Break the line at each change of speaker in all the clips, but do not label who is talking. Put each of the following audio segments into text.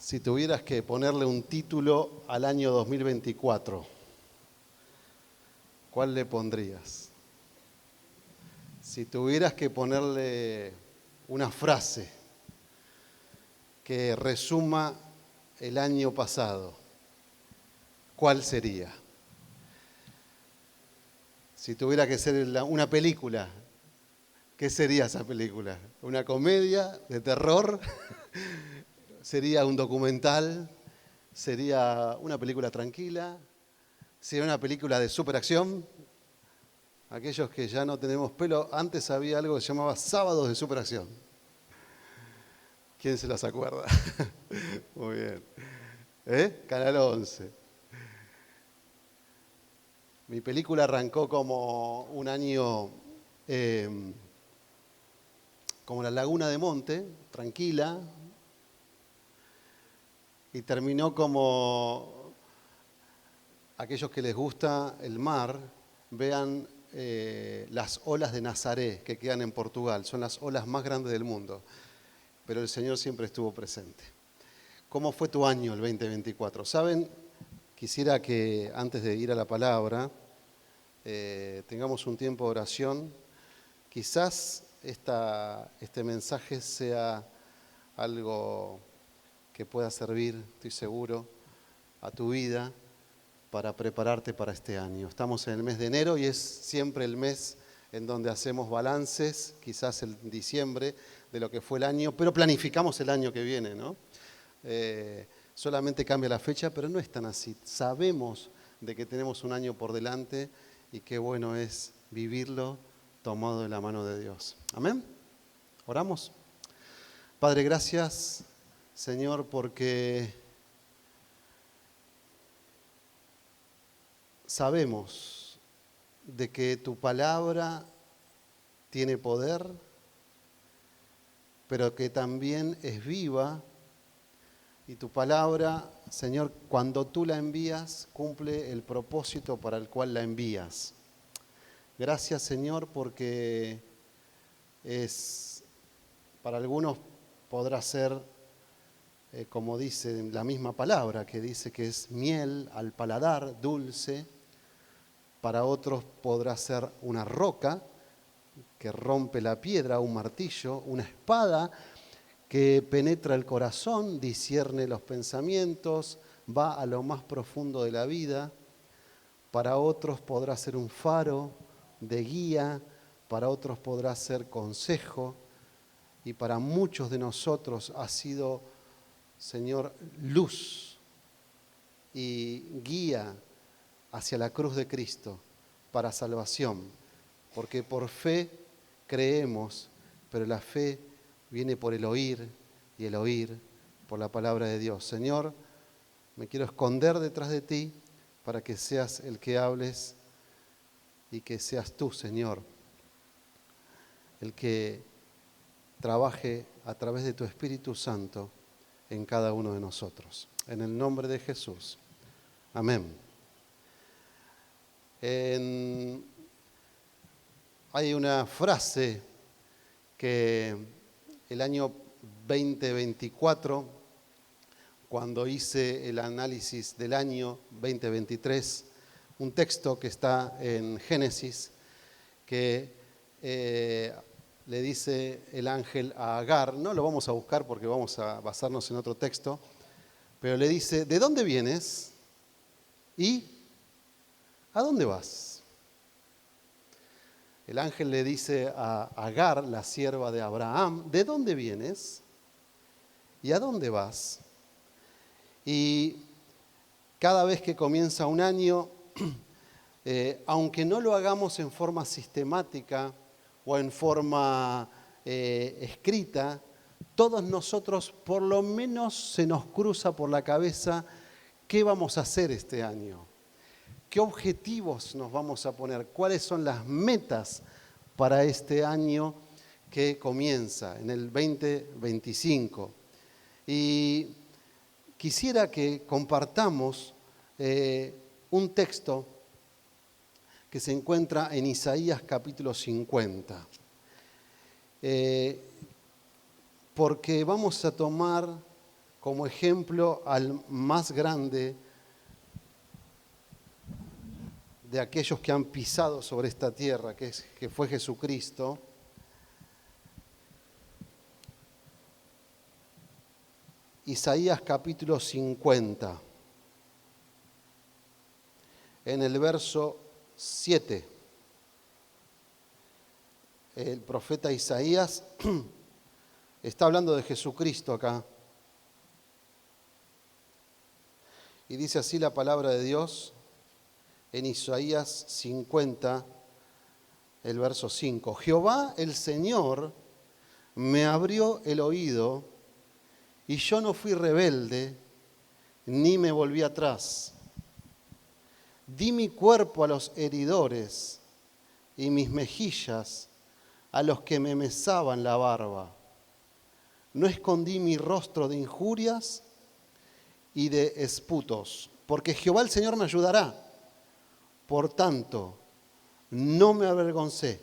Si tuvieras que ponerle un título al año 2024, ¿cuál le pondrías? Si tuvieras que ponerle una frase que resuma el año pasado, ¿cuál sería? Si tuviera que ser una película, ¿qué sería esa película? ¿Una comedia de terror? ¿Sería un documental? ¿Sería una película tranquila? ¿Sería una película de superacción? Aquellos que ya no tenemos pelo, antes había algo que se llamaba Sábados de Superacción. ¿Quién se las acuerda? Muy bien. Canal 11. Mi película arrancó como un año como La Laguna de Monte, tranquila, y terminó como aquellos que les gusta el mar, vean las olas de Nazaré que quedan en Portugal. Son las olas más grandes del mundo, pero el Señor siempre estuvo presente. ¿Cómo fue tu año, el 2024? ¿Saben? Quisiera que antes de ir a la palabra tengamos un tiempo de oración. Quizás este mensaje sea algo que pueda servir, estoy seguro, a tu vida para prepararte para este año. Estamos en el mes de enero y es siempre el mes en donde hacemos balances, quizás en diciembre, de lo que fue el año, pero planificamos el año que viene, ¿no? Solamente cambia la fecha, pero no es tan así. Sabemos de que tenemos un año por delante y qué bueno es vivirlo tomado de la mano de Dios. Amén. ¿Oramos? Padre, gracias, Señor, porque sabemos de que tu palabra tiene poder, pero que también es viva. Y tu palabra, Señor, cuando tú la envías, cumple el propósito para el cual la envías. Gracias, Señor, porque para algunos podrá ser, como dice la misma palabra, que dice que es miel al paladar, dulce. Para otros podrá ser una roca que rompe la piedra, un martillo, una espada que penetra el corazón, discierne los pensamientos, va a lo más profundo de la vida. Para otros podrá ser un faro de guía, para otros podrá ser consejo, y para muchos de nosotros ha sido, Señor, luz y guía hacia la cruz de Cristo para salvación, porque por fe creemos, pero la fe viene por el oír y el oír por la palabra de Dios. Señor, me quiero esconder detrás de ti para que seas el que hables y que seas tú, Señor, el que trabaje a través de tu Espíritu Santo en cada uno de nosotros. En el nombre de Jesús. Amén. Hay una frase que el año 2024, cuando hice el análisis del año 2023, un texto que está en Génesis, que le dice el ángel a Agar, no lo vamos a buscar porque vamos a basarnos en otro texto, pero le dice, ¿de dónde vienes? ¿Y a dónde vas? El ángel le dice a Agar, la sierva de Abraham, ¿de dónde vienes? ¿Y a dónde vas? Y cada vez que comienza un año, aunque no lo hagamos en forma sistemática o en forma escrita, todos nosotros por lo menos se nos cruza por la cabeza qué vamos a hacer este año. ¿Qué objetivos nos vamos a poner? ¿Cuáles son las metas para este año que comienza, en el 2025? Y quisiera que compartamos un texto que se encuentra en Isaías capítulo 50. Porque vamos a tomar como ejemplo al más grande de aquellos que han pisado sobre esta tierra, que fue Jesucristo. Isaías capítulo 50, en el verso 7. El profeta Isaías está hablando de Jesucristo acá. Y dice así la palabra de Dios en Isaías 50, el verso 5. Jehová el Señor me abrió el oído y yo no fui rebelde ni me volví atrás. Di mi cuerpo a los heridores y mis mejillas a los que me mesaban la barba. No escondí mi rostro de injurias y de esputos, porque Jehová el Señor me ayudará. Por tanto, no me avergoncé.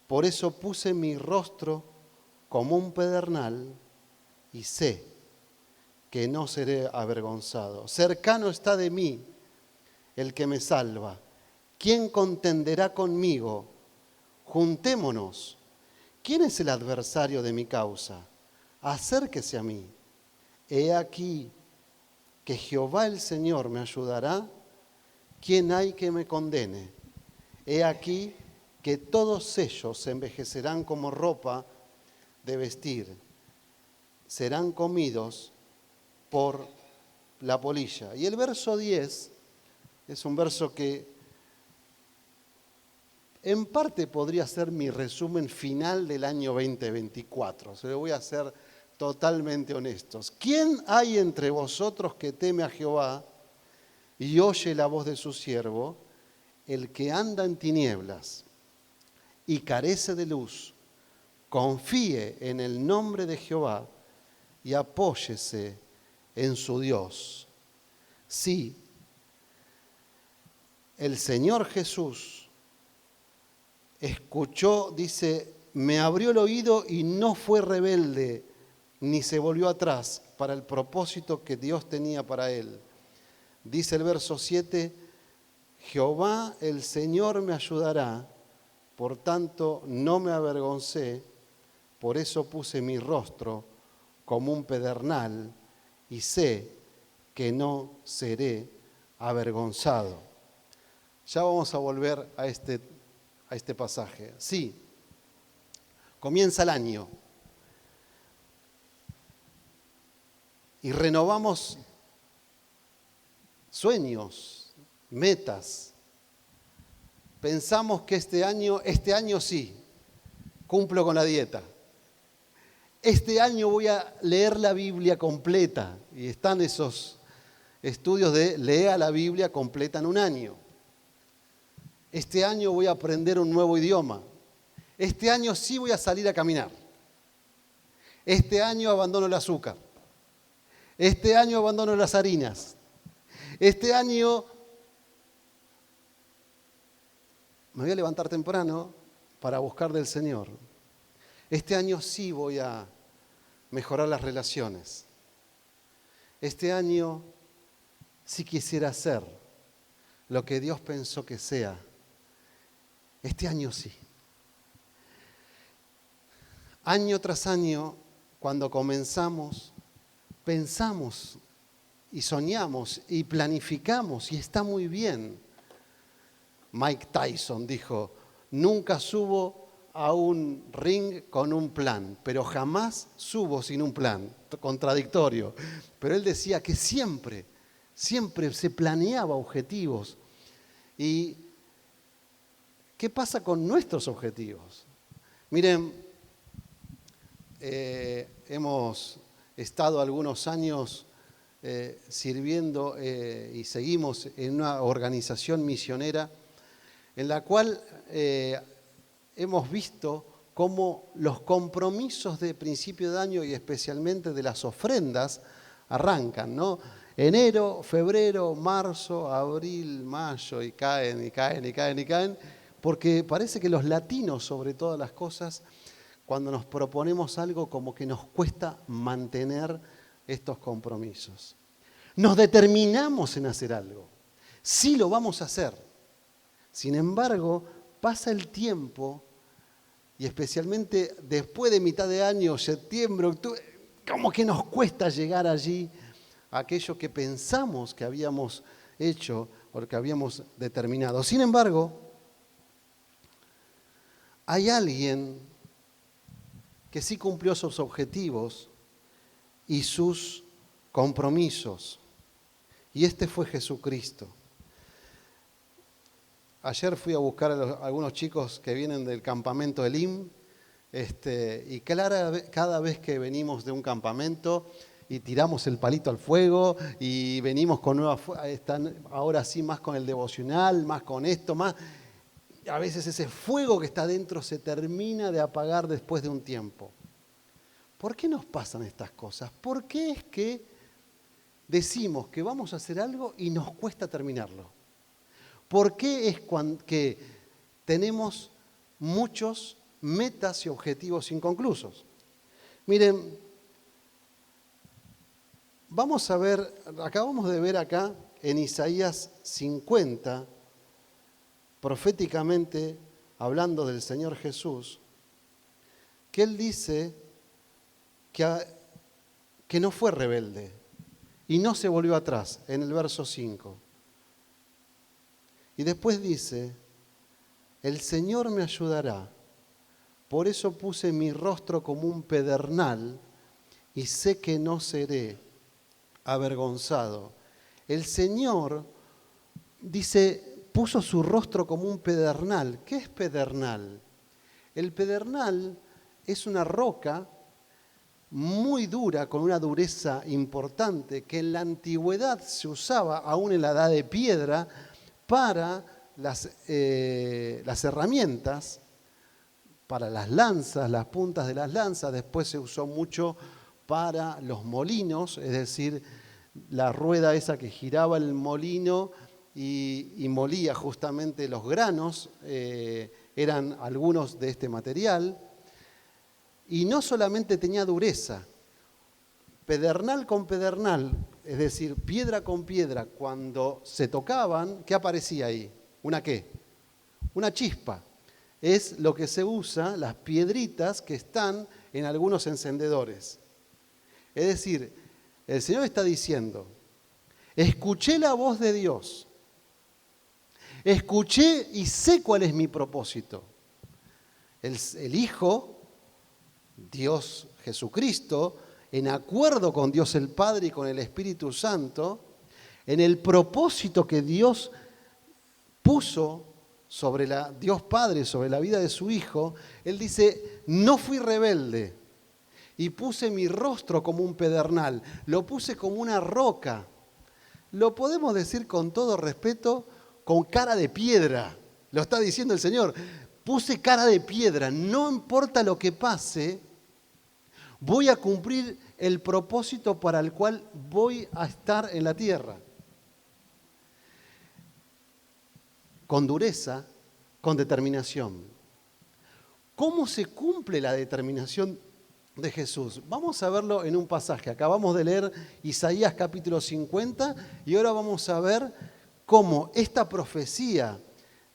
Por eso puse mi rostro como un pedernal y sé que no seré avergonzado. Cercano está de mí el que me salva. ¿Quién contenderá conmigo? Juntémonos. ¿Quién es el adversario de mi causa? Acérquese a mí. He aquí que Jehová el Señor me ayudará. ¿Quién hay que me condene? He aquí que todos ellos se envejecerán como ropa de vestir. Serán comidos por la polilla. Y el verso 10 es un verso que en parte podría ser mi resumen final del año 2024. Se lo voy a hacer totalmente honestos. ¿Quién hay entre vosotros que teme a Jehová y oye la voz de su siervo? El que anda en tinieblas y carece de luz, confíe en el nombre de Jehová y apóyese en su Dios. Sí, el Señor Jesús escuchó, dice, me abrió el oído y no fue rebelde, ni se volvió atrás para el propósito que Dios tenía para él. Dice el verso 7, Jehová el Señor me ayudará, por tanto no me avergoncé, por eso puse mi rostro como un pedernal y sé que no seré avergonzado. Ya vamos a volver a este pasaje. Sí, comienza el año y renovamos sueños, metas. Pensamos que este año sí, cumplo con la dieta. Este año voy a leer la Biblia completa. Y están esos estudios de lea la Biblia completa en un año. Este año voy a aprender un nuevo idioma. Este año sí voy a salir a caminar. Este año abandono el azúcar. Este año abandono las harinas. Este año me voy a levantar temprano para buscar del Señor. Este año sí voy a mejorar las relaciones. Este año sí quisiera hacer lo que Dios pensó que sea. Este año sí. Año tras año, cuando comenzamos, pensamos y soñamos y planificamos y está muy bien. Mike Tyson dijo, nunca subo a un ring con un plan, pero jamás subo sin un plan. Contradictorio. Pero él decía que siempre se planeaba objetivos. ¿Y qué pasa con nuestros objetivos? Miren, hemos estado algunos años sirviendo y seguimos en una organización misionera en la cual hemos visto cómo los compromisos de principio de año y especialmente de las ofrendas arrancan, ¿no? Enero, febrero, marzo, abril, mayo y caen, porque parece que los latinos, sobre todas las cosas, cuando nos proponemos algo como que nos cuesta mantener estos compromisos. Nos determinamos en hacer algo. Sí lo vamos a hacer. Sin embargo, pasa el tiempo y especialmente después de mitad de año, septiembre, octubre, como que nos cuesta llegar allí a aquello que pensamos que habíamos hecho o que habíamos determinado. Sin embargo, hay alguien que sí cumplió sus objetivos y sus compromisos. Y este fue Jesucristo. Ayer fui a buscar a algunos chicos que vienen del campamento Elim, y cada vez que venimos de un campamento y tiramos el palito al fuego y venimos con nuevas, están ahora sí más con el devocional, más con esto, más, a veces ese fuego que está dentro se termina de apagar después de un tiempo. ¿Por qué nos pasan estas cosas? ¿Por qué es que decimos que vamos a hacer algo y nos cuesta terminarlo? ¿Por qué es que tenemos muchos metas y objetivos inconclusos? Miren, acabamos de ver acá en Isaías 50, proféticamente hablando del Señor Jesús, que Él dice que no fue rebelde y no se volvió atrás, en el verso 5. Y después dice, el Señor me ayudará, por eso puse mi rostro como un pedernal y sé que no seré avergonzado. El Señor, dice, puso su rostro como un pedernal. ¿Qué es pedernal? El pedernal es una roca muy dura, con una dureza importante, que en la antigüedad se usaba, aún en la edad de piedra, para las herramientas, para las lanzas, las puntas de las lanzas. Después se usó mucho para los molinos, es decir, la rueda esa que giraba el molino y molía justamente los granos, eran algunos de este material. Y no solamente tenía dureza, pedernal con pedernal, es decir, piedra con piedra, cuando se tocaban, ¿qué aparecía ahí? ¿Una qué? Una chispa. Es lo que se usa, las piedritas que están en algunos encendedores. Es decir, el Señor está diciendo, escuché la voz de Dios, escuché y sé cuál es mi propósito. El Hijo, Dios Jesucristo, en acuerdo con Dios el Padre y con el Espíritu Santo, en el propósito que Dios puso Dios Padre, sobre la vida de su Hijo, Él dice, no fui rebelde y puse mi rostro como un pedernal, lo puse como una roca. Lo podemos decir con todo respeto, con cara de piedra. Lo está diciendo el Señor. Puse cara de piedra, no importa lo que pase, voy a cumplir el propósito para el cual voy a estar en la tierra. Con dureza, con determinación. ¿Cómo se cumple la determinación de Jesús? Vamos a verlo en un pasaje. Acabamos de leer Isaías capítulo 50 y ahora vamos a ver cómo esta profecía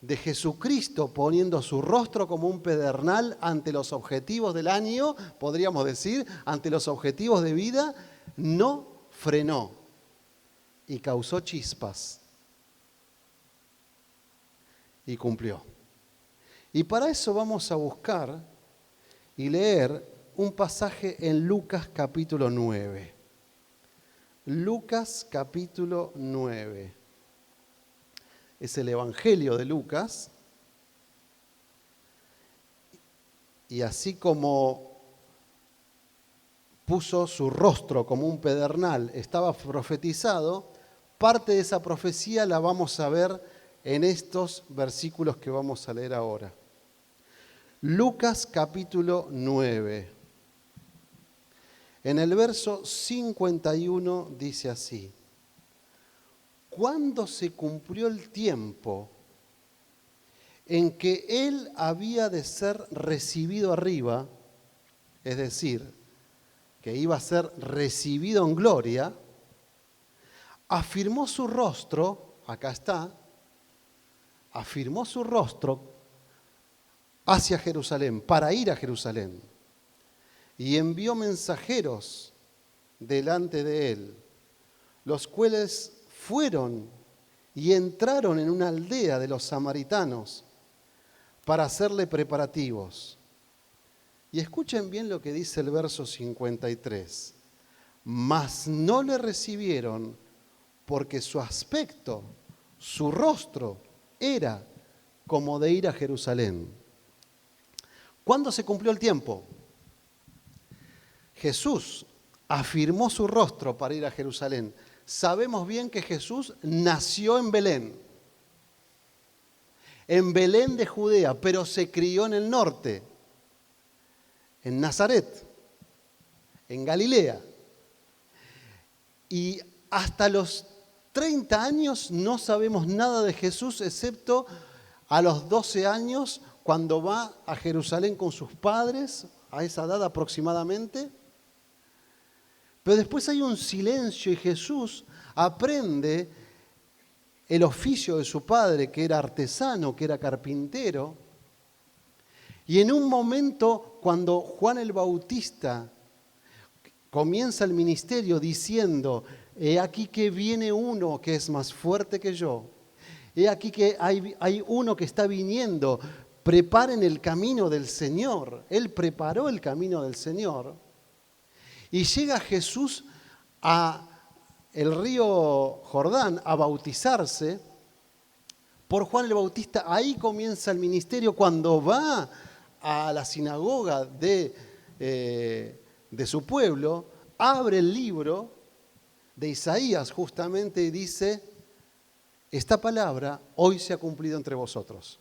de Jesucristo poniendo su rostro como un pedernal ante los objetivos del año, podríamos decir, ante los objetivos de vida, no frenó y causó chispas y cumplió. Y para eso vamos a buscar y leer un pasaje en Lucas capítulo 9. Lucas capítulo 9. Es el Evangelio de Lucas. Y así como puso su rostro como un pedernal, estaba profetizado, parte de esa profecía la vamos a ver en estos versículos que vamos a leer ahora. Lucas capítulo 9. En el verso 51 dice así: cuando se cumplió el tiempo en que él había de ser recibido arriba, es decir, que iba a ser recibido en gloria, afirmó su rostro, acá está, afirmó su rostro hacia Jerusalén, para ir a Jerusalén, y envió mensajeros delante de él, los cuales fueron y entraron en una aldea de los samaritanos para hacerle preparativos. Y escuchen bien lo que dice el verso 53. Mas no le recibieron porque su aspecto, su rostro, era como de ir a Jerusalén. ¿Cuándo se cumplió el tiempo? Jesús afirmó su rostro para ir a Jerusalén. Sabemos bien que Jesús nació en Belén de Judea, pero se crió en el norte, en Nazaret, en Galilea. Y hasta los 30 años no sabemos nada de Jesús, excepto a los 12 años, cuando va a Jerusalén con sus padres, a esa edad aproximadamente. Pero después hay un silencio y Jesús aprende el oficio de su padre, que era artesano, que era carpintero. Y en un momento, cuando Juan el Bautista comienza el ministerio diciendo: he aquí que viene uno que es más fuerte que yo, he aquí que hay uno que está viniendo, preparen el camino del Señor. Él preparó el camino del Señor. Y llega Jesús a el río Jordán a bautizarse por Juan el Bautista. Ahí comienza el ministerio. Cuando va a la sinagoga de su pueblo, abre el libro de Isaías justamente y dice: esta palabra hoy se ha cumplido entre vosotros.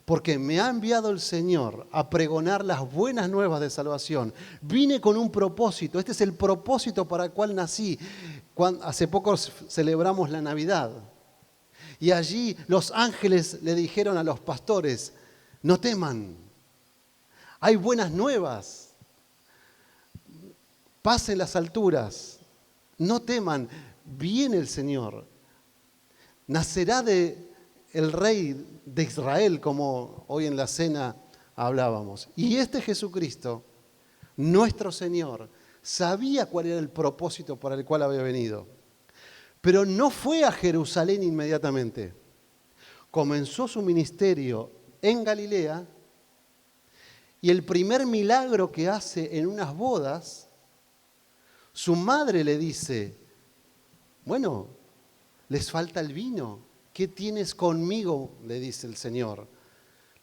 Porque me ha enviado el Señor a pregonar las buenas nuevas de salvación. Vine con un propósito. Este es el propósito para el cual nací. Hace poco celebramos la Navidad. Y allí los ángeles le dijeron a los pastores: no teman. Hay buenas nuevas. Pasen las alturas. No teman. Viene el Señor. Nacerá el Rey de Israel, como hoy en la cena hablábamos. Y este Jesucristo, nuestro Señor, sabía cuál era el propósito para el cual había venido. Pero no fue a Jerusalén inmediatamente. Comenzó su ministerio en Galilea y el primer milagro que hace en unas bodas, su madre le dice: bueno, les falta el vino. ¿Qué tienes conmigo?, le dice el Señor.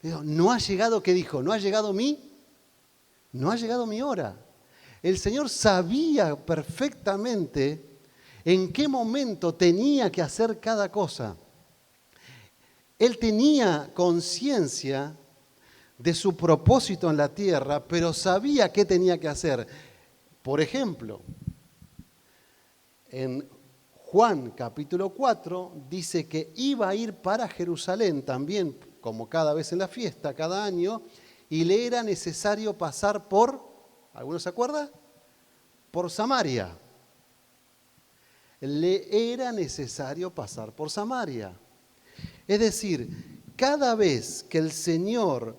Le digo: no ha llegado, ¿qué dijo? ¿No ha llegado no ha llegado mi hora. El Señor sabía perfectamente en qué momento tenía que hacer cada cosa. Él tenía conciencia de su propósito en la tierra, pero sabía qué tenía que hacer. Por ejemplo, en Juan capítulo 4 dice que iba a ir para Jerusalén también, como cada vez en la fiesta, cada año, y le era necesario pasar por, ¿alguno se acuerda? Por Samaria. Le era necesario pasar por Samaria. Es decir, cada vez que el Señor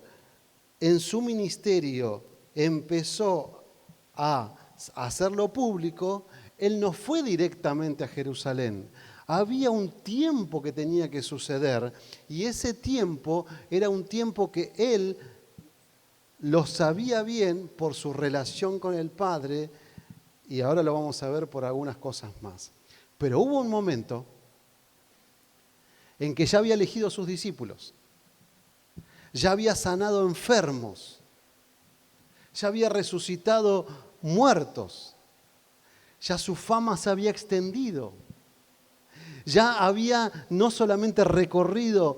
en su ministerio empezó a hacerlo público, Él no fue directamente a Jerusalén. Había un tiempo que tenía que suceder y ese tiempo era un tiempo que Él lo sabía bien por su relación con el Padre, y ahora lo vamos a ver por algunas cosas más. Pero hubo un momento en que ya había elegido a sus discípulos, ya había sanado enfermos, ya había resucitado muertos, ya su fama se había extendido, ya había no solamente recorrido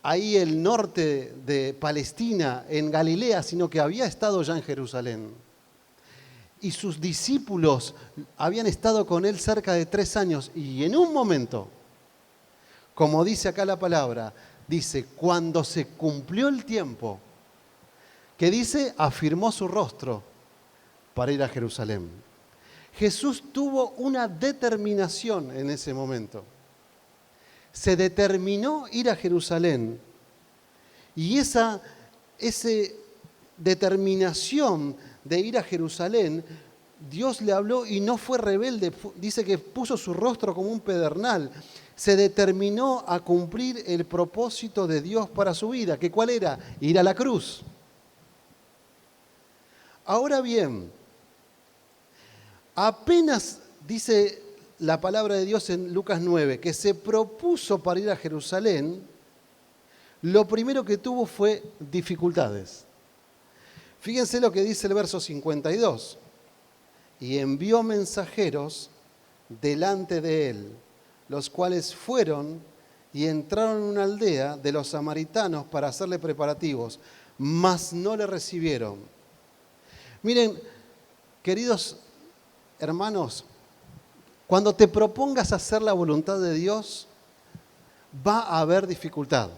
ahí el norte de Palestina, en Galilea, sino que había estado ya en Jerusalén. Y sus discípulos habían estado con él cerca de 3 años. Y en un momento, como dice acá la palabra, dice: cuando se cumplió el tiempo, que dice, afirmó su rostro para ir a Jerusalén. Jesús tuvo una determinación en ese momento. Se determinó ir a Jerusalén. Y esa determinación de ir a Jerusalén, Dios le habló y no fue rebelde. Dice que puso su rostro como un pedernal. Se determinó a cumplir el propósito de Dios para su vida. ¿Que cuál era? Ir a la cruz. Ahora bien, apenas dice la palabra de Dios en Lucas 9, que se propuso para ir a Jerusalén, lo primero que tuvo fue dificultades. Fíjense lo que dice el verso 52. Y envió mensajeros delante de él, los cuales fueron y entraron en una aldea de los samaritanos para hacerle preparativos, mas no le recibieron. Miren, queridos hermanos, cuando te propongas hacer la voluntad de Dios, va a haber dificultad.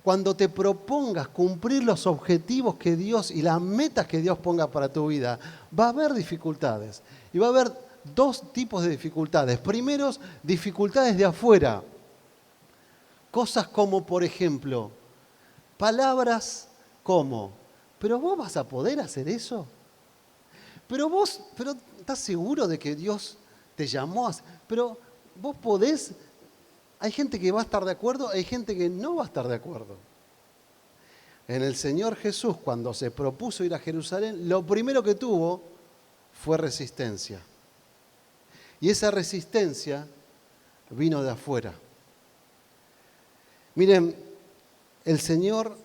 Cuando te propongas cumplir los objetivos que Dios y las metas que Dios ponga para tu vida, va a haber dificultades. Y va a haber dos tipos de dificultades. Primero, dificultades de afuera. Cosas como, por ejemplo, palabras como, ¿pero vos vas a poder hacer eso? Pero ¿estás seguro de que Dios te llamó? Pero vos podés. Hay gente que va a estar de acuerdo, hay gente que no va a estar de acuerdo. En el Señor Jesús, cuando se propuso ir a Jerusalén, lo primero que tuvo fue resistencia. Y esa resistencia vino de afuera. Miren, el Señor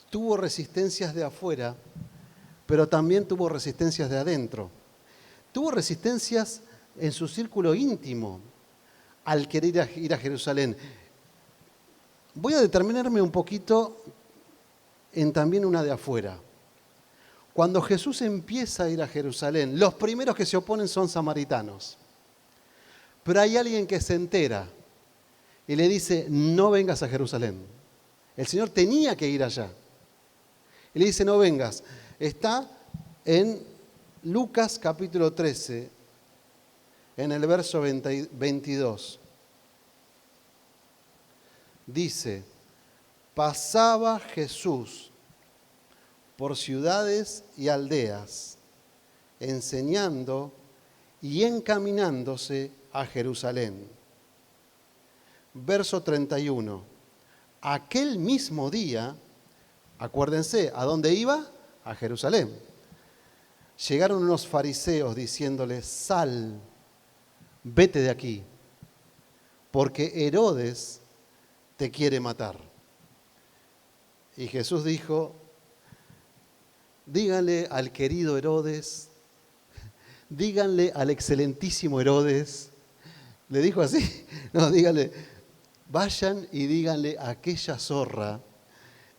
tuvo resistencias de afuera, pero también tuvo resistencias de adentro. Tuvo resistencias en su círculo íntimo al querer ir a Jerusalén. Voy a determinarme un poquito en también una de afuera. Cuando Jesús empieza a ir a Jerusalén, los primeros que se oponen son samaritanos. Pero hay alguien que se entera y le dice, no vengas a Jerusalén. El Señor tenía que ir allá. Y le dice, no vengas. Está en Lucas capítulo 13, en el verso 22. Dice, pasaba Jesús por ciudades y aldeas, enseñando y encaminándose a Jerusalén. Verso 31. Aquel mismo día, acuérdense, ¿a dónde iba? A Jerusalén. Llegaron unos fariseos diciéndole, sal, vete de aquí, porque Herodes te quiere matar. Y Jesús dijo, díganle al querido Herodes, díganle al excelentísimo Herodes, le dijo así, no, díganle, vayan y díganle a aquella zorra,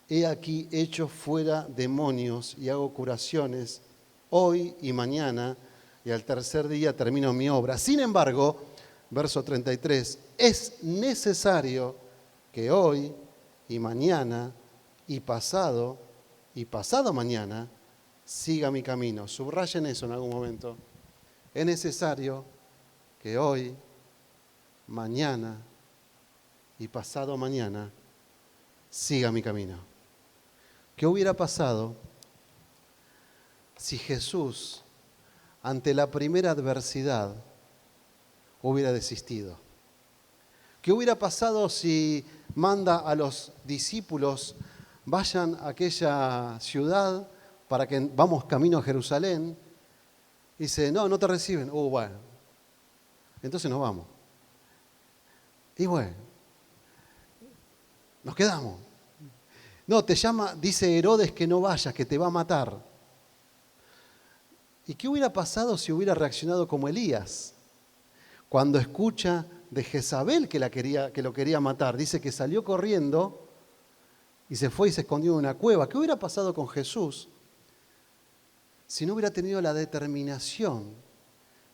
he aquí hecho fuera demonios y hago curaciones hoy y mañana, y al tercer día termino mi obra. Sin embargo, verso 33, es necesario que hoy y mañana y pasado mañana siga mi camino. Subrayen eso en algún momento. Es necesario que hoy, mañana y pasado mañana siga mi camino. ¿Qué hubiera pasado si Jesús, ante la primera adversidad, hubiera desistido? ¿Qué hubiera pasado si manda a los discípulos, vayan a aquella ciudad para que vamos camino a Jerusalén? Y dice, no te reciben. Bueno, entonces nos vamos. Y bueno, nos quedamos. No, te llama, dice Herodes que no vayas, que te va a matar. ¿Y qué hubiera pasado si hubiera reaccionado como Elías? Cuando escucha de Jezabel que lo quería matar, dice que salió corriendo y se fue y se escondió en una cueva. ¿Qué hubiera pasado con Jesús si no hubiera tenido la determinación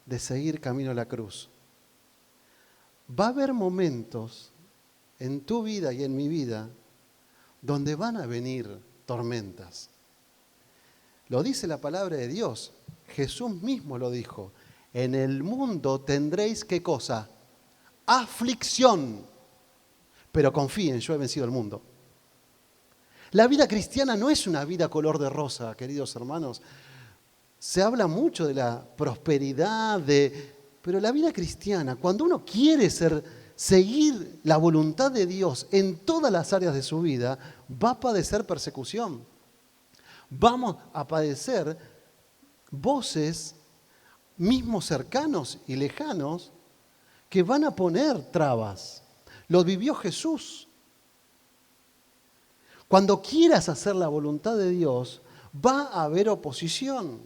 de seguir camino a la cruz? Va a haber momentos en tu vida y en mi vida donde van a venir tormentas. Lo dice la palabra de Dios. Jesús mismo lo dijo. En el mundo tendréis, ¿qué cosa? Aflicción. Pero confíen, yo he vencido el mundo. La vida cristiana no es una vida color de rosa, queridos hermanos. Se habla mucho de la prosperidad, pero la vida cristiana, cuando uno quiere seguir la voluntad de Dios en todas las áreas de su vida, va a padecer persecución. Vamos a padecer voces, mismos cercanos y lejanos, que van a poner trabas. Lo vivió Jesús. Cuando quieras hacer la voluntad de Dios, va a haber oposición.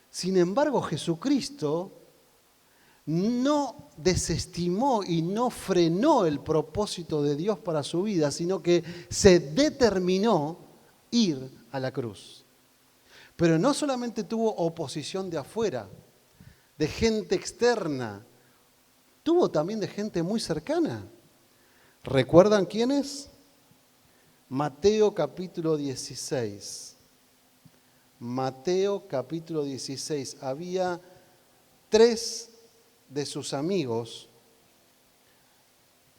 Sin embargo, Jesucristo no desestimó y no frenó el propósito de Dios para su vida, sino que se determinó ir a la cruz. Pero no solamente tuvo oposición de afuera, de gente externa, tuvo también de gente muy cercana. ¿Recuerdan quiénes? Mateo capítulo 16. Mateo capítulo 16. Había 3 de sus amigos,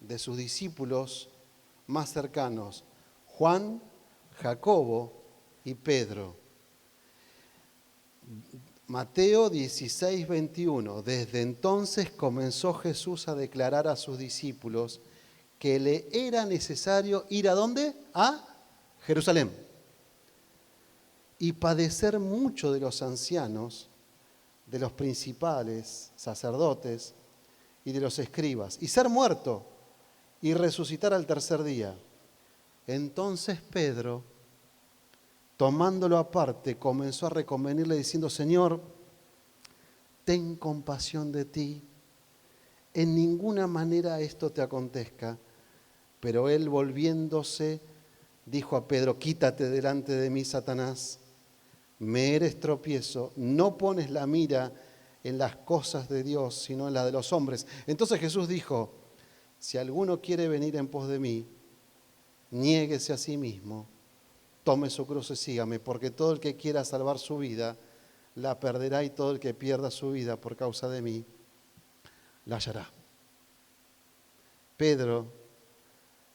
de sus discípulos más cercanos, Juan, Jacobo y Pedro. Mateo 16, 21. Desde entonces comenzó Jesús a declarar a sus discípulos que le era necesario ir ¿a dónde? A Jerusalén. Y padecer mucho de los ancianos, de los principales sacerdotes y de los escribas, y ser muerto y resucitar al tercer día. Entonces Pedro, tomándolo aparte, comenzó a reconvenirle diciendo: Señor, ten compasión de ti, en ninguna manera esto te acontezca. Pero él, volviéndose, dijo a Pedro: quítate delante de mí, Satanás, me eres tropiezo, no pones la mira en las cosas de Dios, sino en las de los hombres. Entonces Jesús dijo: si alguno quiere venir en pos de mí, niéguese a sí mismo, tome su cruz y sígame, porque todo el que quiera salvar su vida, la perderá, y todo el que pierda su vida por causa de mí, la hallará. Pedro,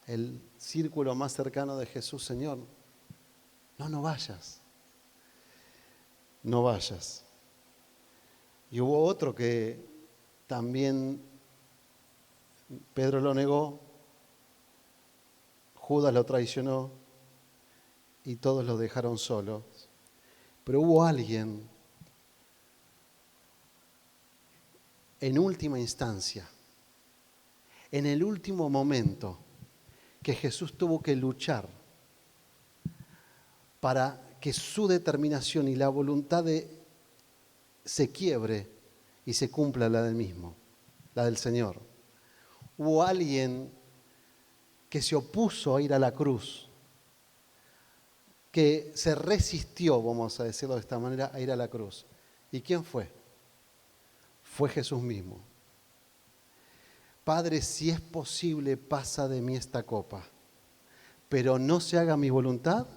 el círculo más cercano de Jesús: Señor, no vayas, no vayas. Y hubo otro que también Pedro lo negó, Judas lo traicionó y todos lo dejaron solos. Pero hubo alguien, en última instancia, en el último momento, que Jesús tuvo que luchar para que su determinación y la voluntad se quiebre y se cumpla la del mismo, la del Señor. Hubo alguien que se opuso a ir a la cruz, que se resistió, vamos a decirlo de esta manera, a ir a la cruz. ¿Y quién fue? Fue Jesús mismo. Padre, si es posible, pasa de mí esta copa, pero no se haga mi voluntad,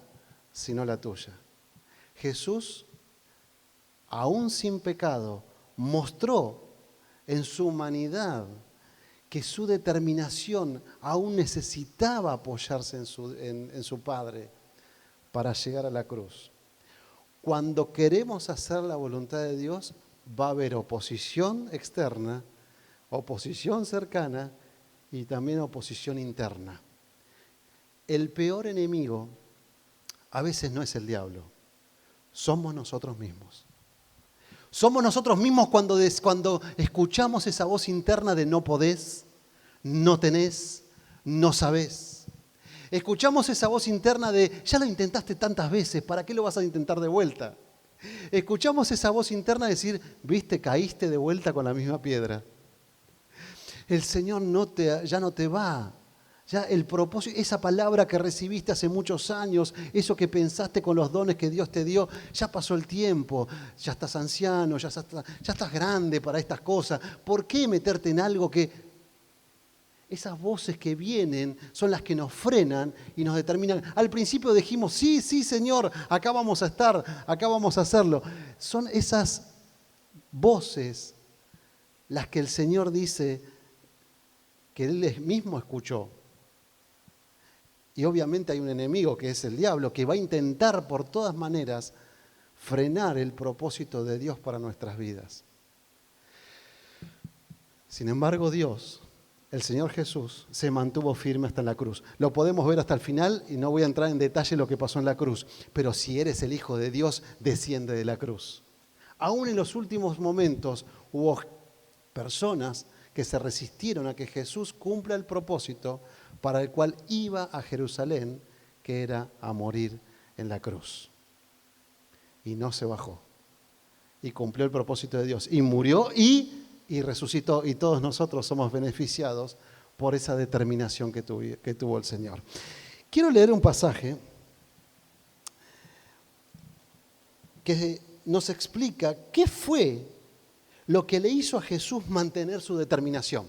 sino la tuya. Jesús, aún sin pecado, mostró en su humanidad que su determinación aún necesitaba apoyarse en su Padre para llegar a la cruz. Cuando queremos hacer la voluntad de Dios, va a haber oposición externa, oposición cercana y también oposición interna. El peor enemigo a veces no es el diablo, somos nosotros mismos. Somos nosotros mismos cuando escuchamos esa voz interna de no podés, no tenés, no sabés. Escuchamos esa voz interna de ya lo intentaste tantas veces, ¿para qué lo vas a intentar de vuelta? Escuchamos esa voz interna decir, viste, caíste de vuelta con la misma piedra. El Señor ya no te va. Ya el propósito, esa palabra que recibiste hace muchos años, eso que pensaste con los dones que Dios te dio, ya pasó el tiempo, ya estás anciano, ya estás grande para estas cosas. ¿Por qué meterte en algo que Esas voces que vienen son las que nos frenan y nos determinan. Al principio dijimos, sí, sí, Señor, acá vamos a estar, acá vamos a hacerlo. Son esas voces las que el Señor dice que Él mismo escuchó. Y obviamente hay un enemigo que es el diablo, que va a intentar por todas maneras frenar el propósito de Dios para nuestras vidas. Sin embargo, Dios, el Señor Jesús, se mantuvo firme hasta en la cruz. Lo podemos ver hasta el final y no voy a entrar en detalle lo que pasó en la cruz. Pero si eres el Hijo de Dios, desciende de la cruz. Aún en los últimos momentos hubo personas que se resistieron a que Jesús cumpla el propósito para el cual iba a Jerusalén, que era a morir en la cruz. Y no se bajó. Y cumplió el propósito de Dios. Y murió y resucitó. Y todos nosotros somos beneficiados por esa determinación que tuvo el Señor. Quiero leer un pasaje que nos explica qué fue lo que le hizo a Jesús mantener su determinación.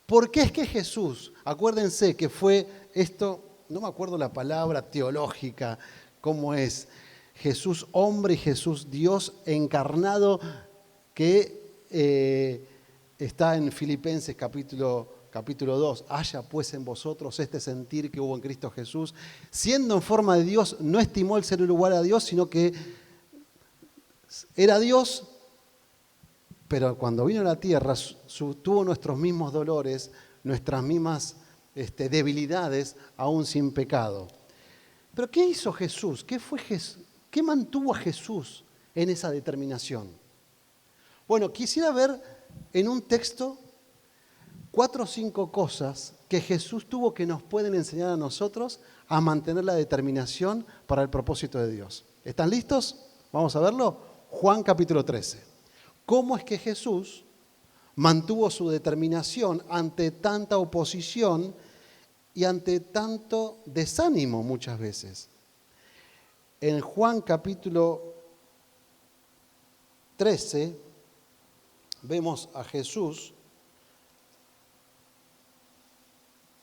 ¿Por qué es que Jesús, acuérdense que fue esto, no me acuerdo la palabra teológica, cómo es, Jesús hombre y Jesús Dios encarnado, que está en Filipenses capítulo 2, haya pues en vosotros este sentir que hubo en Cristo Jesús, siendo en forma de Dios, no estimó el ser igual a Dios, sino que era Dios, pero cuando vino a la tierra tuvo nuestros mismos dolores, nuestras mismas debilidades, aún sin pecado. Pero ¿qué hizo Jesús? ¿Qué mantuvo a Jesús en esa determinación? Bueno, quisiera ver en un texto 4 o 5 cosas que Jesús tuvo que nos pueden enseñar a nosotros a mantener la determinación para el propósito de Dios. ¿Están listos? Vamos a verlo. Juan capítulo 13. ¿Cómo es que Jesús mantuvo su determinación ante tanta oposición y ante tanto desánimo muchas veces? En Juan capítulo 13 vemos a Jesús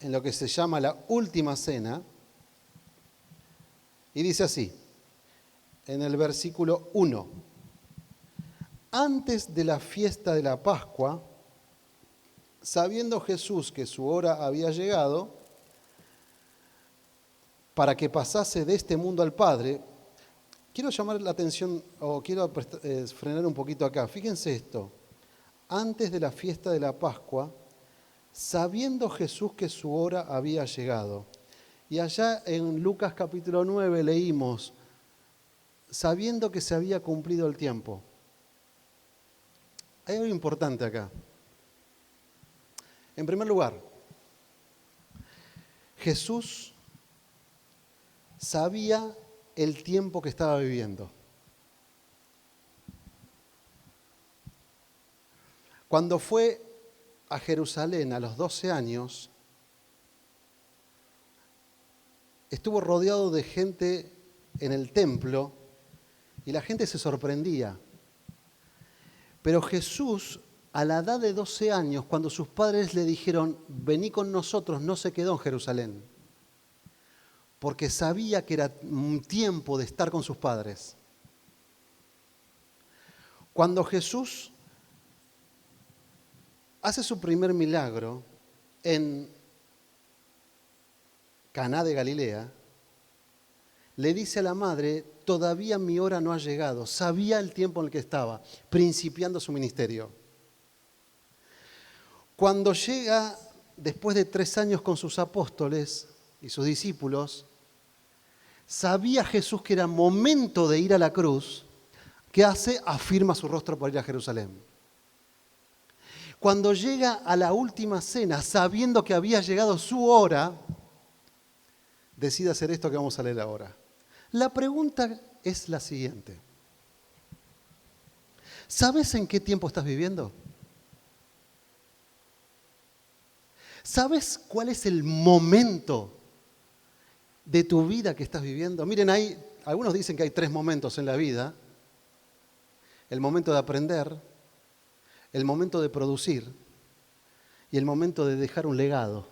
en lo que se llama la última cena y dice así, en el versículo 1. Antes de la fiesta de la Pascua, sabiendo Jesús que su hora había llegado, para que pasase de este mundo al Padre, quiero llamar la atención, o quiero frenar un poquito acá. Fíjense esto. Antes de la fiesta de la Pascua, sabiendo Jesús que su hora había llegado. Y allá en Lucas capítulo 9 leímos, sabiendo que se había cumplido el tiempo. Hay algo importante acá. En primer lugar, Jesús sabía el tiempo que estaba viviendo. Cuando fue a Jerusalén a los 12 años, estuvo rodeado de gente en el templo y la gente se sorprendía. Pero Jesús, a la edad de 12 años, cuando sus padres le dijeron, vení con nosotros, no se quedó en Jerusalén, porque sabía que era un tiempo de estar con sus padres. Cuando Jesús hace su primer milagro en Caná de Galilea, le dice a la madre, todavía mi hora no ha llegado. Sabía el tiempo en el que estaba, principiando su ministerio. Cuando llega, después de 3 años con sus apóstoles y sus discípulos, sabía Jesús que era momento de ir a la cruz. ¿Qué hace? Afirma su rostro para ir a Jerusalén. Cuando llega a la última cena, sabiendo que había llegado su hora, decide hacer esto que vamos a leer ahora. La pregunta es la siguiente. ¿Sabes en qué tiempo estás viviendo? ¿Sabes cuál es el momento de tu vida que estás viviendo? Miren, algunos dicen que hay 3 momentos en la vida. El momento de aprender, el momento de producir y el momento de dejar un legado.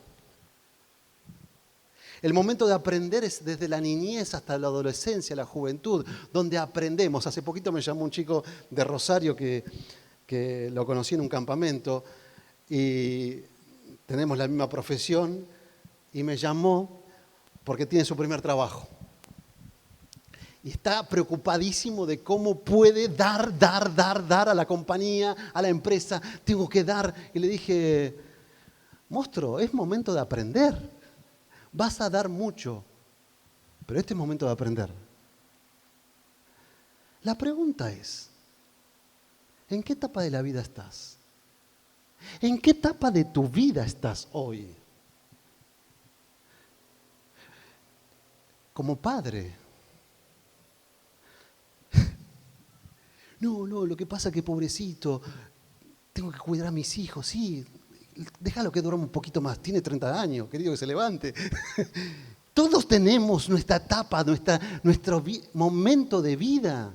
El momento de aprender es desde la niñez hasta la adolescencia, la juventud, donde aprendemos. Hace poquito me llamó un chico de Rosario que lo conocí en un campamento y tenemos la misma profesión y me llamó porque tiene su primer trabajo. Y está preocupadísimo de cómo puede dar a la compañía, a la empresa. Tengo que dar. Y le dije, monstruo, es momento de aprender. Vas a dar mucho, pero este es momento de aprender. La pregunta es, ¿en qué etapa de la vida estás? ¿En qué etapa de tu vida estás hoy? Como padre. No, lo que pasa es que pobrecito, tengo que cuidar a mis hijos, sí. Déjalo que duerma un poquito más, tiene 30 años, querido, que se levante. Todos tenemos nuestra etapa, nuestro momento de vida.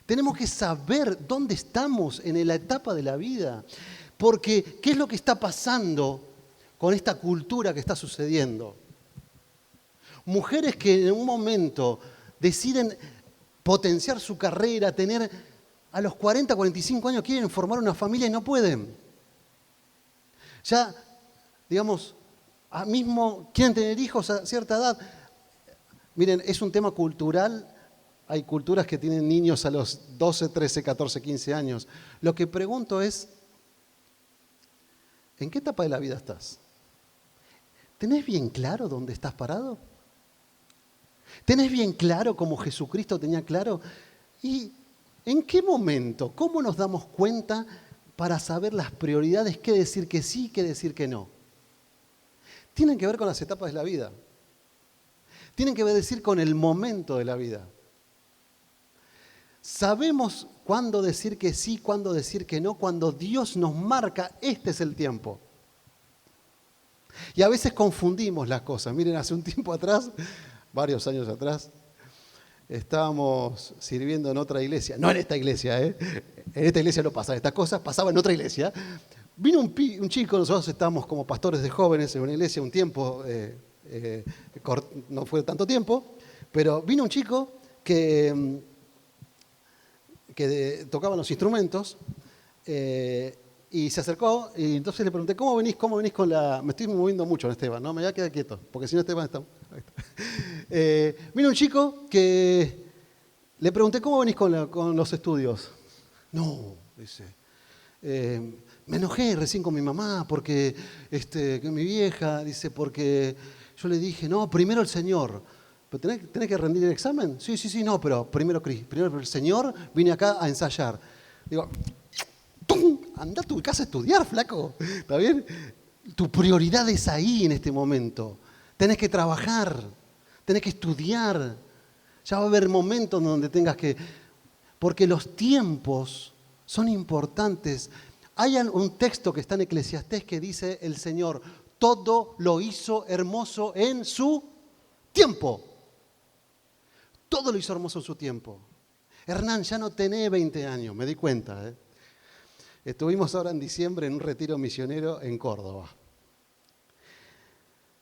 Tenemos que saber dónde estamos en la etapa de la vida. Porque, ¿qué es lo que está pasando con esta cultura que está sucediendo? Mujeres que en un momento deciden potenciar su carrera, a los 40, 45 años quieren formar una familia y no pueden. Ya, digamos, mismo quieren tener hijos a cierta edad. Miren, es un tema cultural. Hay culturas que tienen niños a los 12, 13, 14, 15 años. Lo que pregunto es, ¿en qué etapa de la vida estás? ¿Tenés bien claro dónde estás parado? ¿Tenés bien claro como Jesucristo tenía claro? ¿Y en qué momento? ¿Cómo nos damos cuenta para saber las prioridades, qué decir que sí, qué decir que no? Tienen que ver con las etapas de la vida. Tienen que ver con el momento de la vida. Sabemos cuándo decir que sí, cuándo decir que no, cuando Dios nos marca, este es el tiempo. Y a veces confundimos las cosas. Miren, hace un tiempo atrás, varios años atrás, estábamos sirviendo en otra iglesia. No en esta iglesia, ¿eh? En esta iglesia no pasan estas cosas, pasaba en otra iglesia. Vino un chico, nosotros estábamos como pastores de jóvenes en una iglesia un tiempo, no fue tanto tiempo, pero vino un chico que tocaba los instrumentos y se acercó y entonces le pregunté, ¿cómo venís con la...? Me estoy moviendo mucho, Esteban, ¿no? Me voy a quedar quieto, porque si no Esteban está... vino un chico que le pregunté, ¿cómo venís con los estudios? No, dice, me enojé recién con mi mamá, porque con mi vieja, dice, porque yo le dije, no, primero el Señor. ¿Pero tenés que rendir el examen? Sí, no, pero primero el Señor, vine acá a ensayar. Digo, ¡tum! Andá a tu casa a estudiar, flaco, ¿está bien? Tu prioridad es ahí en este momento. Tenés que trabajar, tenés que estudiar. Ya va a haber momentos donde tengas que... Porque los tiempos son importantes. Hay un texto que está en Eclesiastés que dice el Señor, todo lo hizo hermoso en su tiempo. Todo lo hizo hermoso en su tiempo. Hernán, ya no tenés 20 años, me di cuenta. Estuvimos ahora en diciembre en un retiro misionero en Córdoba.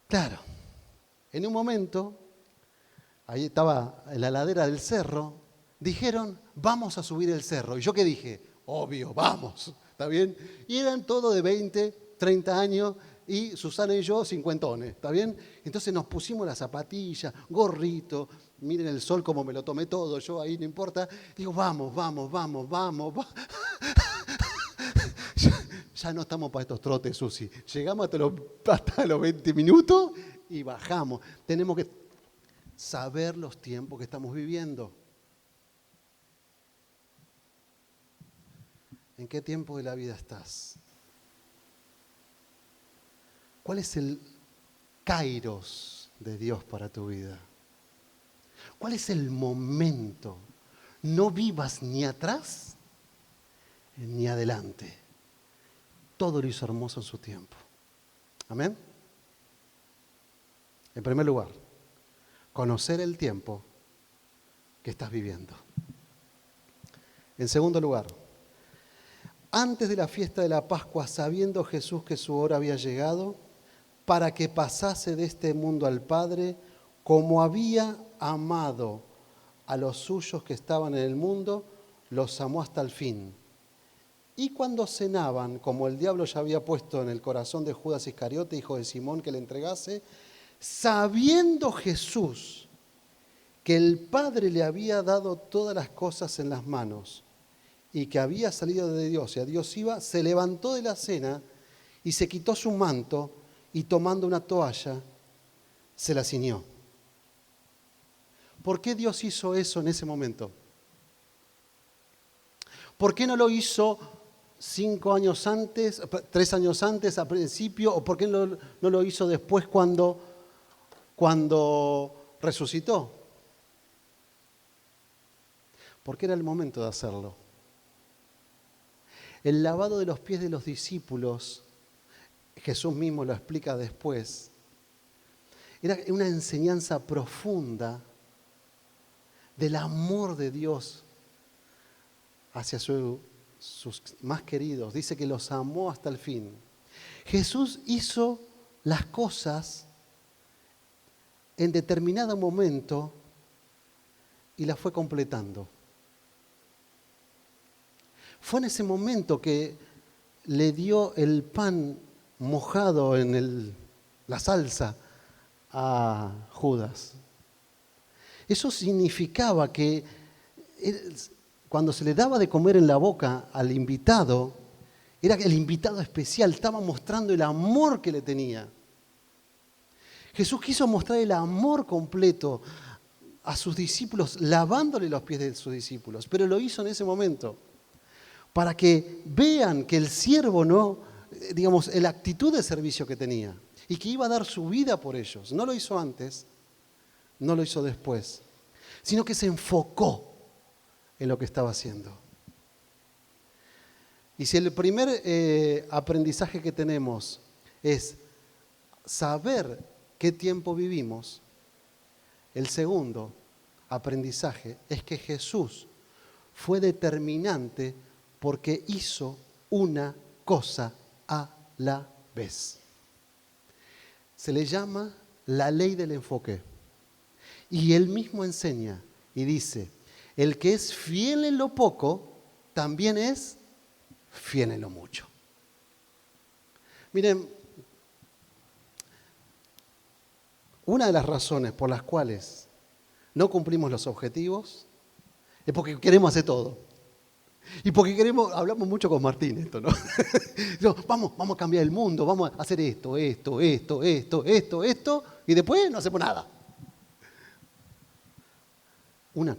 Claro, en un momento, ahí estaba en la ladera del cerro, dijeron, vamos a subir el cerro. ¿Y yo qué dije? Obvio, vamos, ¿está bien? Y eran todos de 20, 30 años y Susana y yo 50, ¿está bien? Entonces nos pusimos las zapatillas, gorrito, miren el sol como me lo tomé todo, yo ahí no importa. Digo, vamos. Ya no estamos para estos trotes, Susi. Llegamos hasta los 20 minutos y bajamos. Tenemos que saber los tiempos que estamos viviendo. ¿En qué tiempo de la vida estás? ¿Cuál es el kairos de Dios para tu vida? ¿Cuál es el momento? No vivas ni atrás ni adelante. Todo lo hizo hermoso en su tiempo. ¿Amén? En primer lugar, conocer el tiempo que estás viviendo. En segundo lugar, antes de la fiesta de la Pascua, sabiendo Jesús que su hora había llegado, para que pasase de este mundo al Padre, como había amado a los suyos que estaban en el mundo, los amó hasta el fin. Y cuando cenaban, como el diablo ya había puesto en el corazón de Judas Iscariote, hijo de Simón, que le entregase, sabiendo Jesús que el Padre le había dado todas las cosas en las manos y que había salido de Dios y a Dios iba, se levantó de la cena y se quitó su manto y tomando una toalla, se la ciñó. ¿Por qué Dios hizo eso en ese momento? ¿Por qué no lo hizo 5 años antes, 3 años antes, al principio? ¿O por qué no lo hizo después cuando resucitó? Porque era el momento de hacerlo. El lavado de los pies de los discípulos, Jesús mismo lo explica después, era una enseñanza profunda del amor de Dios hacia sus más queridos. Dice que los amó hasta el fin. Jesús hizo las cosas en determinado momento y las fue completando. Fue en ese momento que le dio el pan mojado en la salsa a Judas. Eso significaba que cuando se le daba de comer en la boca al invitado, era el invitado especial, estaba mostrando el amor que le tenía. Jesús quiso mostrar el amor completo a sus discípulos, lavándole los pies de sus discípulos, pero lo hizo en ese momento, para que vean que el siervo la actitud de servicio que tenía, y que iba a dar su vida por ellos. No lo hizo antes, no lo hizo después, sino que se enfocó en lo que estaba haciendo. Y si el primer aprendizaje que tenemos es saber qué tiempo vivimos, el segundo aprendizaje es que Jesús fue determinante porque hizo una cosa a la vez. Se le llama la ley del enfoque. Y él mismo enseña y dice, el que es fiel en lo poco, también es fiel en lo mucho. Miren, una de las razones por las cuales no cumplimos los objetivos es porque queremos hacer todo. Y porque hablamos mucho con Martín esto, ¿no? Vamos a cambiar el mundo, vamos a hacer esto, y después no hacemos nada. Una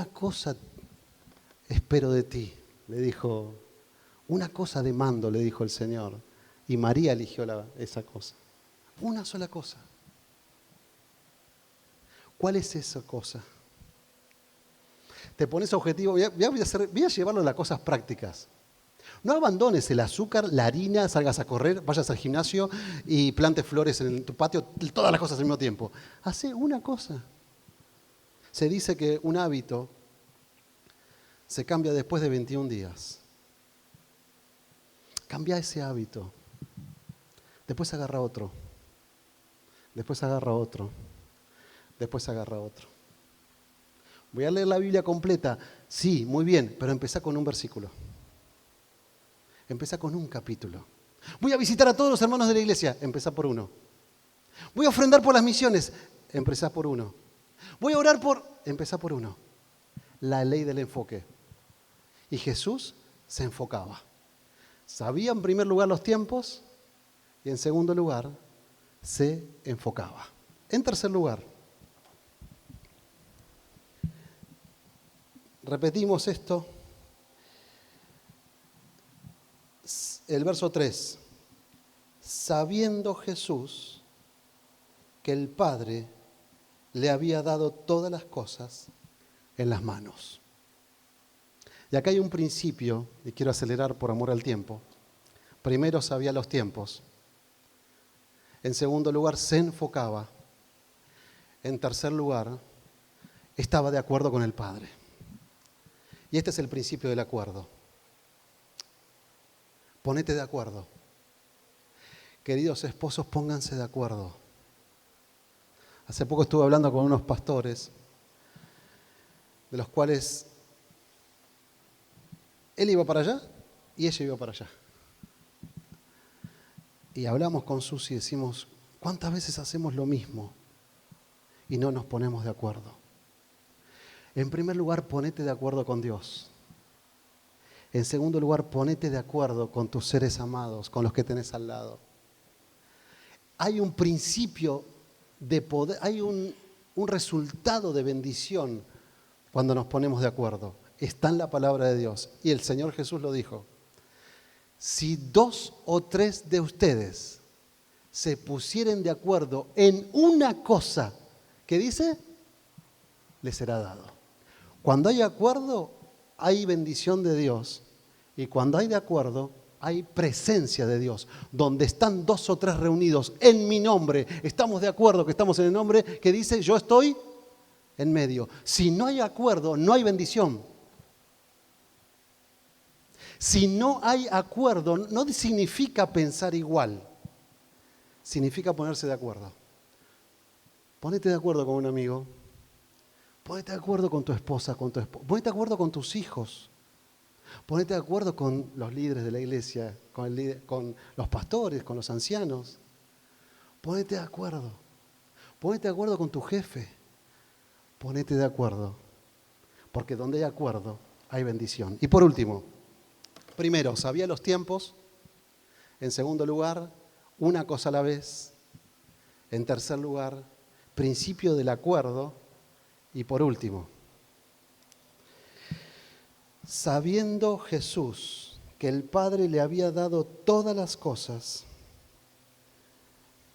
cosa espero de ti, le dijo, una cosa demando, le dijo el Señor. Y María eligió esa cosa. Una sola cosa. ¿Cuál es esa cosa? Te pones objetivo, voy a llevarlo a las cosas prácticas. No abandones el azúcar, la harina, salgas a correr, vayas al gimnasio y plantes flores en tu patio, todas las cosas al mismo tiempo. Hacé una cosa. Se dice que un hábito se cambia después de 21 días. Cambia ese hábito. Después agarra otro. Después agarra otro. Después agarra otro. Voy a leer la Biblia completa. Sí, muy bien, pero empezá con un versículo. Empezá con un capítulo. Voy a visitar a todos los hermanos de la iglesia. Empezá por uno. Voy a ofrendar por las misiones. Empezá por uno. Voy a orar empezá por uno. La ley del enfoque. Y Jesús se enfocaba. Sabía en primer lugar los tiempos y en segundo lugar se enfocaba. En tercer lugar, repetimos esto, el verso 3, sabiendo Jesús que el Padre le había dado todas las cosas en las manos. Y acá hay un principio, y quiero acelerar por amor al tiempo. Primero sabía los tiempos. En segundo lugar, se enfocaba. En tercer lugar, estaba de acuerdo con el Padre. Y este es el principio del acuerdo. Ponete de acuerdo. Queridos esposos, pónganse de acuerdo. Hace poco estuve hablando con unos pastores, de los cuales él iba para allá y ella iba para allá. Y hablamos con Susi y decimos, ¿cuántas veces hacemos lo mismo y no nos ponemos de acuerdo? En primer lugar, ponete de acuerdo con Dios. En segundo lugar, ponete de acuerdo con tus seres amados, con los que tenés al lado. Hay un principio de poder, hay un resultado de bendición cuando nos ponemos de acuerdo. Está en la palabra de Dios. Y el Señor Jesús lo dijo. Si 2 o 3 de ustedes se pusieren de acuerdo en una cosa, ¿qué dice? Les será dado. Cuando hay acuerdo, hay bendición de Dios. Y cuando hay de acuerdo, hay presencia de Dios. Donde están 2 o 3 reunidos en mi nombre, estamos de acuerdo que estamos en el nombre que dice, yo estoy en medio. Si no hay acuerdo, no hay bendición. Si no hay acuerdo, no significa pensar igual. Significa ponerse de acuerdo. Ponete de acuerdo con un amigo. Ponete de acuerdo con tu esposa, con tu esposo. Ponete de acuerdo con tus hijos. Ponete de acuerdo con los líderes de la iglesia, con los pastores, con los ancianos. Ponete de acuerdo. Ponete de acuerdo con tu jefe. Ponete de acuerdo. Porque donde hay acuerdo, hay bendición. Y por último, primero, sabía los tiempos. En segundo lugar, una cosa a la vez. En tercer lugar, principio del acuerdo. Y por último, sabiendo Jesús que el Padre le había dado todas las cosas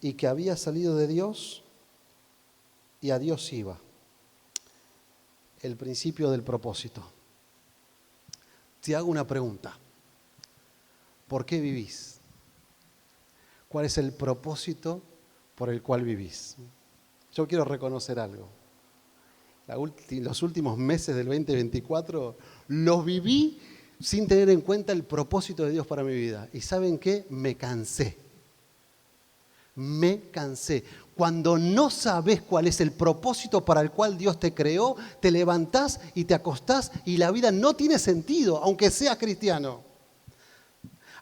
y que había salido de Dios y a Dios iba. El principio del propósito. Te hago una pregunta. ¿Por qué vivís? ¿Cuál es el propósito por el cual vivís? Yo quiero reconocer algo. Los últimos meses del 2024 los viví sin tener en cuenta el propósito de Dios para mi vida. ¿Y saben qué? Me cansé. Me cansé. Cuando no sabes cuál es el propósito para el cual Dios te creó, te levantás y te acostás y la vida no tiene sentido, aunque seas cristiano.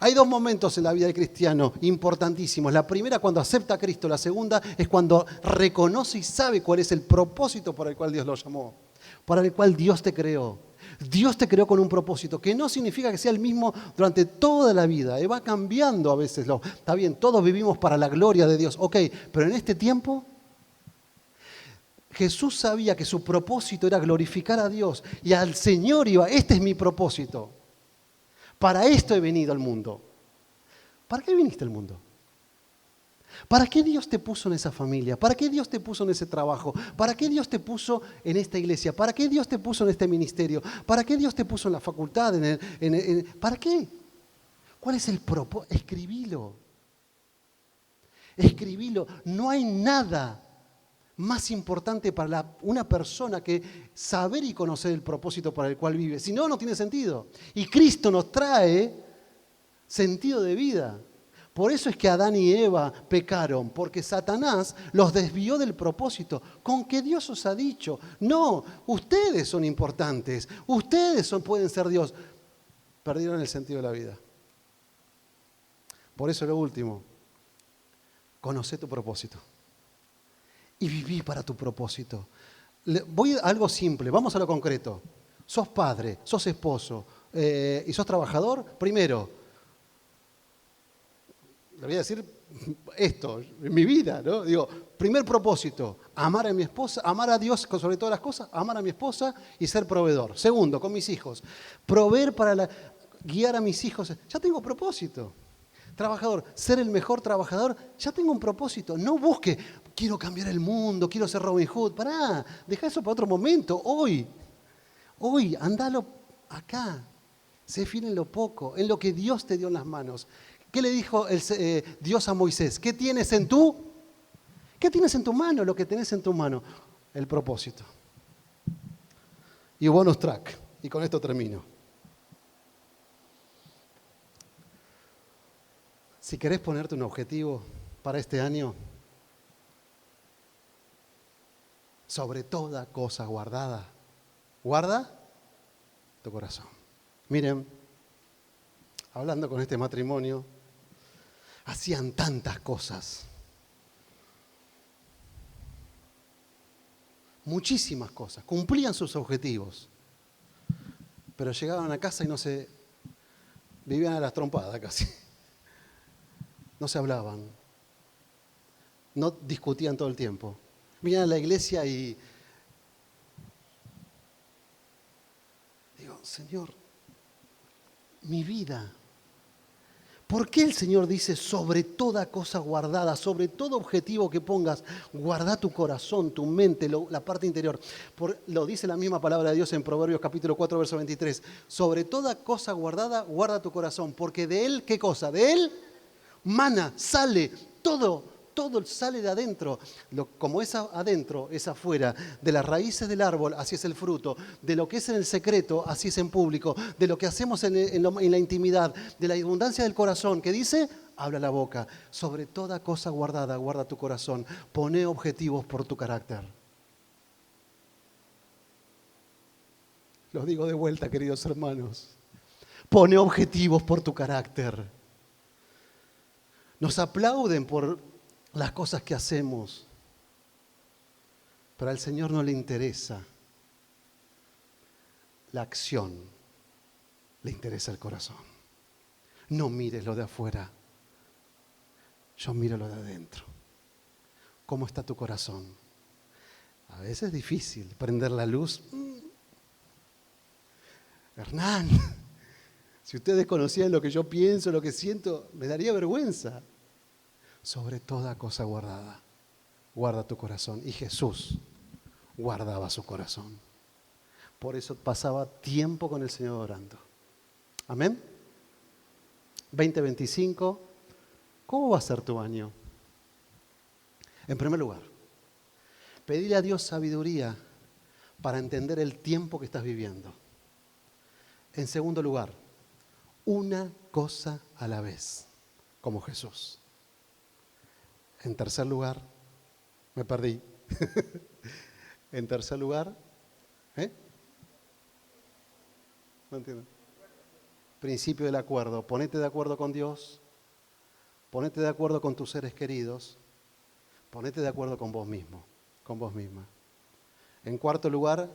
Hay 2 momentos en la vida del cristiano importantísimos. La primera cuando acepta a Cristo, la segunda es cuando reconoce y sabe cuál es el propósito para el cual Dios lo llamó, para el cual Dios te creó. Dios te creó con un propósito, que no significa que sea el mismo durante toda la vida. Va cambiando a veces. Está bien, todos vivimos para la gloria de Dios. Ok, pero en este tiempo Jesús sabía que su propósito era glorificar a Dios y al Señor iba, este es mi propósito. Para esto he venido al mundo. ¿Para qué viniste al mundo? ¿Para qué Dios te puso en esa familia? ¿Para qué Dios te puso en ese trabajo? ¿Para qué Dios te puso en esta iglesia? ¿Para qué Dios te puso en este ministerio? ¿Para qué Dios te puso en la facultad? ¿Para qué? ¿Cuál es el propósito? Escribilo. Escribilo. No hay nada más importante para una persona que saber y conocer el propósito para el cual vive. Si no, no tiene sentido. Y Cristo nos trae sentido de vida. Por eso es que Adán y Eva pecaron, porque Satanás los desvió del propósito. Con que Dios os ha dicho, no, ustedes son importantes, ustedes pueden ser Dios. Perdieron el sentido de la vida. Por eso lo último, conoce tu propósito. Y viví para tu propósito. Voy a algo simple, vamos a lo concreto. Sos padre, sos esposo y sos trabajador. Primero, le voy a decir esto, en mi vida, ¿no? Digo, primer propósito, amar a mi esposa, amar a Dios sobre todas las cosas, amar a mi esposa y ser proveedor. Segundo, con mis hijos, proveer para guiar a mis hijos. Ya tengo propósito. Trabajador, ser el mejor trabajador, ya tengo un propósito. No busque, quiero cambiar el mundo, quiero ser Robin Hood. Pará, deja eso para otro momento. Hoy, andalo acá. Sé fiel en lo poco, en lo que Dios te dio en las manos. ¿Qué le dijo Dios a Moisés? ¿Qué tienes en tu mano? Lo que tenés en tu mano, el propósito. Y bonus track. y con esto termino. Si querés ponerte un objetivo para este año, sobre toda cosa guardada, guarda tu corazón. Miren, hablando con este matrimonio, hacían tantas cosas, muchísimas cosas, cumplían sus objetivos, pero llegaban a casa y vivían a las trompadas casi. No se hablaban, no discutían todo el tiempo. Venían a la iglesia y digo, Señor, mi vida. ¿Por qué el Señor dice sobre toda cosa guardada, sobre todo objetivo que pongas, guarda tu corazón, tu mente, la parte interior? Lo dice la misma palabra de Dios en Proverbios capítulo 4, verso 23. Sobre toda cosa guardada, guarda tu corazón, porque de él, ¿qué cosa? De él mana, sale, todo sale de adentro. Como es adentro, es afuera. De las raíces del árbol, así es el fruto. De lo que es en el secreto, así es en público. De lo que hacemos en la intimidad. De la abundancia del corazón, ¿qué dice? Habla la boca. Sobre toda cosa guardada, guarda tu corazón. Pone objetivos por tu carácter. Los digo de vuelta, queridos hermanos. Pone objetivos por tu carácter. Nos aplauden por las cosas que hacemos, pero al Señor no le interesa la acción, le interesa el corazón. No mires lo de afuera, yo miro lo de adentro. ¿Cómo está tu corazón? A veces es difícil prender la luz. Hernán, si ustedes conocían lo que yo pienso, lo que siento, me daría vergüenza. Sobre toda cosa guardada, guarda tu corazón. Y Jesús guardaba su corazón. Por eso pasaba tiempo con el Señor orando. Amén. 2025, ¿cómo va a ser tu año? En primer lugar, pedirle a Dios sabiduría para entender el tiempo que estás viviendo. En segundo lugar, una cosa a la vez, como Jesús. En tercer lugar, me perdí. En tercer lugar, no entiendo. Principio del acuerdo. Ponete de acuerdo con Dios, ponete de acuerdo con tus seres queridos, ponete de acuerdo con vos mismo, con vos misma. En cuarto lugar,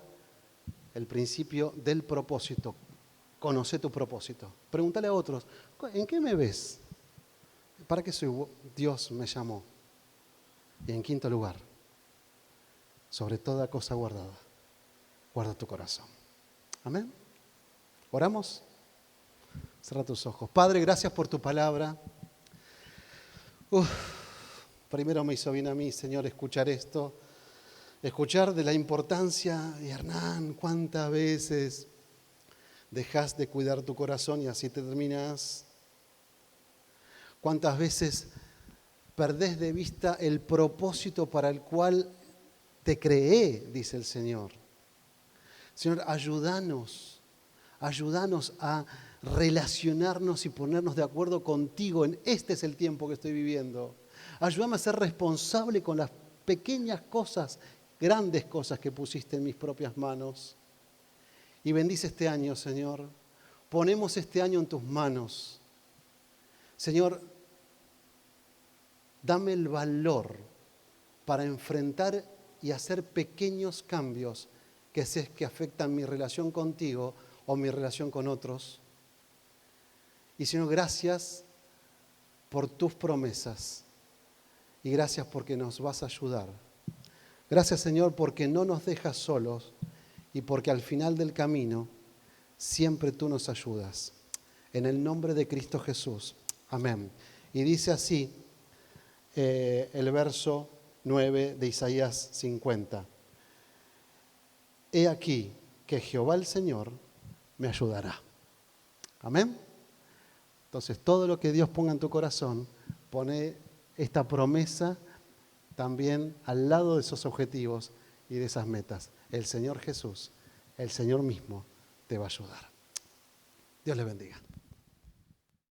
el principio del propósito. Conoce tu propósito. Pregúntale a otros, ¿en qué me ves? ¿Para qué Dios me llamó? Y en quinto lugar, sobre toda cosa guardada, guarda tu corazón. Amén. ¿Oramos? Cierra tus ojos. Padre, gracias por tu palabra. Primero me hizo bien a mí, Señor, escuchar esto. Escuchar de la importancia, y Hernán, cuántas veces dejas de cuidar tu corazón y así te terminas. Cuántas veces perdés de vista el propósito para el cual te creé, dice el Señor. Señor, ayúdanos a relacionarnos y ponernos de acuerdo contigo. Este es el tiempo que estoy viviendo. Ayúdame a ser responsable con las pequeñas cosas, grandes cosas que pusiste en mis propias manos. Y bendice este año, Señor. Ponemos este año en tus manos. Señor, dame el valor para enfrentar y hacer pequeños cambios que afectan mi relación contigo o mi relación con otros. Y Señor, gracias por tus promesas y gracias porque nos vas a ayudar. Gracias, Señor, porque no nos dejas solos y porque al final del camino siempre tú nos ayudas. En el nombre de Cristo Jesús. Amén. Y dice así el verso 9 de Isaías 50. He aquí que Jehová el Señor me ayudará. Amén. Entonces, todo lo que Dios ponga en tu corazón, pone esta promesa también al lado de esos objetivos y de esas metas. El Señor Jesús, el Señor mismo, te va a ayudar. Dios les bendiga.